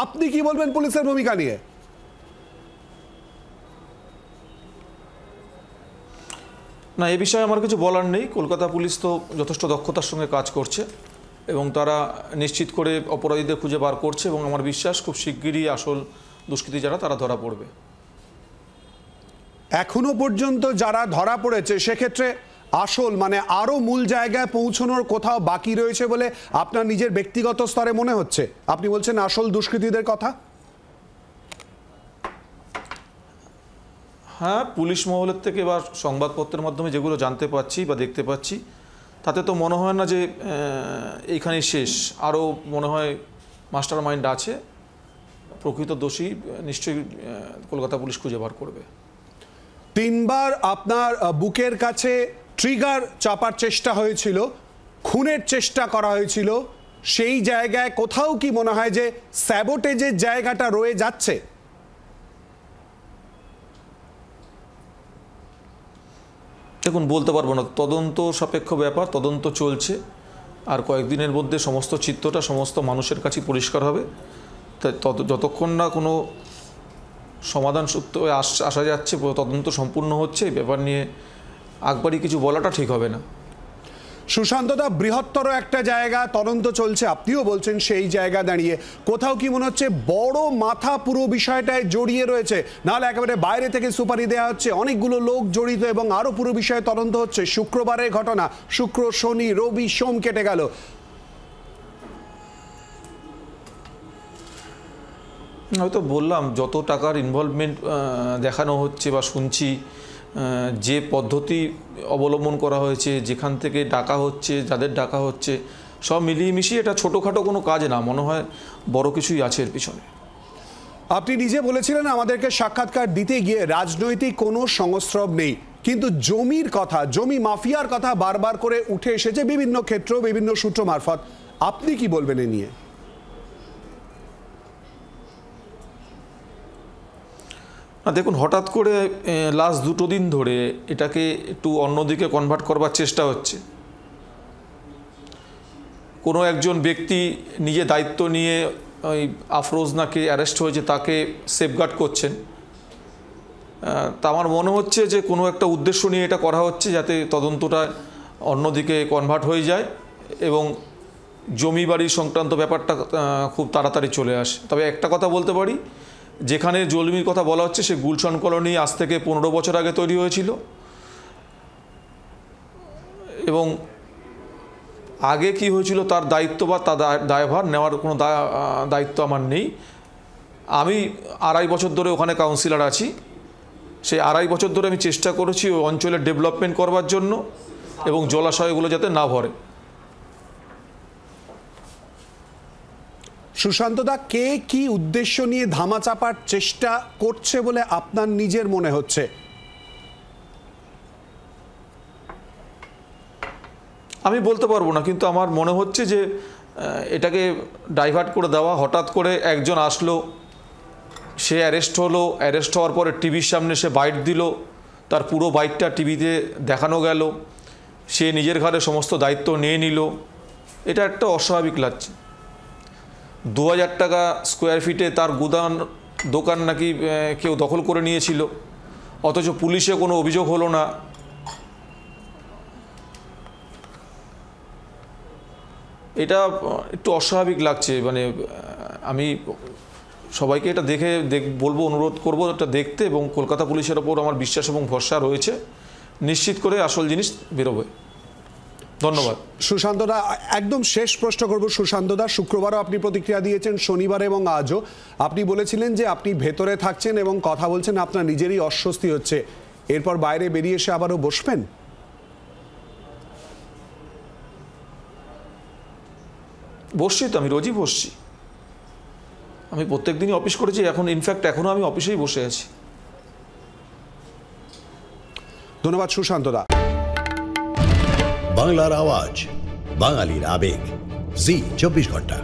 আপনি কি বলবেন পুলিশের ভূমিকা নিয়ে? না, এ বিষয়ে আমার কিছু বলার নেই। কলকাতা পুলিশ তো যথেষ্ট দক্ষতার সঙ্গে কাজ করছে এবং তারা নিশ্চিত করে অপরাধীদের খুঁজে বার করছে এবং আমার বিশ্বাস খুব শিগগিরই আসল দুষ্কৃতী যারা তারা ধরা পড়বে। এখনো পর্যন্ত যারা ধরা পড়েছে সেক্ষেত্রে আসল মানে আরো মূল জায়গায় পৌঁছানোর কোথাও বাকি রয়েছে বলে আপনার নিজের ব্যক্তিগত স্তরে মনে হচ্ছে? আপনি বলছেন আসল দুষ্কৃতীদের কথা। হ্যাঁ, পুলিশ মহলের থেকে বা সংবাদপত্রের মাধ্যমে যেগুলো জানতে পাচ্ছি বা দেখতে পাচ্ছি তাতে তো মনে হয় না যে এইখানেই শেষ। আরও মনে হয় মাস্টার মাইন্ড আছে, প্রকৃত দোষী নিশ্চয়ই কলকাতা পুলিশ খুঁজে বার করবে। 3 বার আপনার বুকের কাছে ট্রিগার চাপার চেষ্টা হয়েছিল, খুনের চেষ্টা করা হয়েছিল, সেই জায়গায় কোথাও কি মনে হয় যে স্যাবোটেজের জায়গাটা রয়ে যাচ্ছে? দেখুন, বলতে পারবো না, তদন্ত সাপেক্ষ ব্যাপার, তদন্ত চলছে আর কয়েকদিনের মধ্যে সমস্ত চিত্রটা সমস্ত মানুষের কাছে পরিষ্কার হবে। তাই যতক্ষণ না কোনো সমাধান সূত্র আসা যাচ্ছে, তদন্ত সম্পূর্ণ হচ্ছে, এই ব্যাপার নিয়ে একবারই কিছু বলাটা ঠিক হবে না। সুশান্তদা, বৃহত্তর একটা জায়গা তদন্ত চলছে, আপনিও বলছেন সেই জায়গা দাঁড়িয়ে কোথাও কি মনে হচ্ছে বড় মাথা পুরো বিষয়টায় জড়িয়ে রয়েছে? নাহলে একেবারে বাইরে থেকে সুপারি দেওয়া হচ্ছে, অনেকগুলো লোক জড়িত এবং আরও পুরো বিষয়ে তদন্ত হচ্ছে। শুক্রবারের ঘটনা, শুক্র শনি রবি সোম কেটে গেল। হয়তো বললাম, যত টাকার ইনভলভমেন্ট দেখানো হচ্ছে বা শুনছি, যে পদ্ধতি অবলম্বন করা হয়েছে, যেখান থেকে ডাকা হচ্ছে, যাদের ডাকা হচ্ছে, সব মিলিয়ে মিশিয়ে এটা ছোটোখাটো কোনো কাজ না, মনে হয় বড় কিছুই আছে এর পিছনে। আপনি নিজে বলেছিলেন আমাদেরকে সাক্ষাৎকার দিতে গিয়ে রাজনৈতিক কোনো সংস্রব নেই, কিন্তু জমির কথা, জমি মাফিয়ার কথা বারবার করে উঠে এসেছে বিভিন্ন ক্ষেত্র, বিভিন্ন সূত্র মারফত। আপনি কি বলবেন এ নিয়ে? না, দেখুন, হঠাৎ করে লাস্ট 2 দিন ধরে এটাকে একটু অন্যদিকে কনভার্ট করবার চেষ্টা হচ্ছে। কোনো একজন ব্যক্তি নিজে দায়িত্ব নিয়ে ওই আফরোজ নাকি অ্যারেস্ট হয়েছে তাকে সেফগার্ড করছেন। তা আমার মনে হচ্ছে যে কোনো একটা উদ্দেশ্য নিয়ে এটা করা হচ্ছে, যাতে তদন্তটা অন্যদিকে কনভার্ট হয়ে যায় এবং জমি বাড়ি সংক্রান্ত ব্যাপারটা খুব তাড়াতাড়ি চলে আসে। তবে একটা কথা বলতে পারি, যেখানে জমির কথা বলা হচ্ছে সে গুলশান কলোনি আজ থেকে 15 বছর আগে তৈরি হয়েছিল এবং আগে কি হয়েছিল তার দায়িত্ব বা তার দায়ভার নেওয়ার কোনো দায়িত্ব আমার নেই। আমি 2.5 বছর ধরে ওখানে কাউন্সিলর আছি। সেই 2.5 বছর ধরে আমি চেষ্টা করেছি ওই অঞ্চলের ডেভেলপমেন্ট করবার জন্য এবং জলাশয়গুলো যাতে না ভরে। সুশান্তদা, কে কি উদ্দেশ্য নিয়ে ধামাচাপার চেষ্টা করছে বলে আপনার নিজের মনে হচ্ছে? আমি বলতে পারবো না, কিন্তু আমার মনে হচ্ছে যে এটাকে ডাইভার্ট করে দেওয়া। হঠাৎ করে একজন আসলো, সে অ্যারেস্ট হলো, অ্যারেস্ট হওয়ার পরে টিভির সামনে সে বাইট দিল, তার পুরো বাইটটা টিভিতে দেখানো গেল, সে নিজের ঘাড়ে সমস্ত দায়িত্ব নিয়ে নিল। এটা একটা অস্বাভাবিক লাগছে। 2000 টাকা স্কোয়ার ফিটে তার গুদাম দোকান নাকি কেউ দখল করে নিয়েছিল, অথচ পুলিশে কোনো অভিযোগ হলো না। এটা একটু অস্বাভাবিক লাগছে। মানে আমি সবাইকে এটা দেখে বলবো, অনুরোধ করবো এটা দেখতে, এবং কলকাতা পুলিশের ওপর আমার বিশ্বাস এবং ভরসা রয়েছে, নিশ্চিত করে আসল জিনিস বেরোবে। ধন্যবাদ। সুশান্তদা, একদম শেষ প্রশ্ন করব। সুশান্তদা, শুক্রবারও আপনি প্রতিক্রিয়া দিয়েছেন, শনিবার এবং আজও আপনি বলেছিলেন যে আপনি ভেতরে থাকছেন এবং কথা বলছেন, আপনার নিজেরই অস্বস্তি হচ্ছে, এরপর বাইরে বেরিয়ে এসে আবারও বসবেন? বসছি তো, আমি রোজই বসছি। আমি প্রত্যেক দিনই অফিস করেছি, এখন ইনফ্যাক্ট এখনও আমি অফিসেই বসে আছি। ধন্যবাদ সুশান্তদা। বাংলার আওয়াজ, বাঙালির আবেগ, জি 24 ঘন্টা।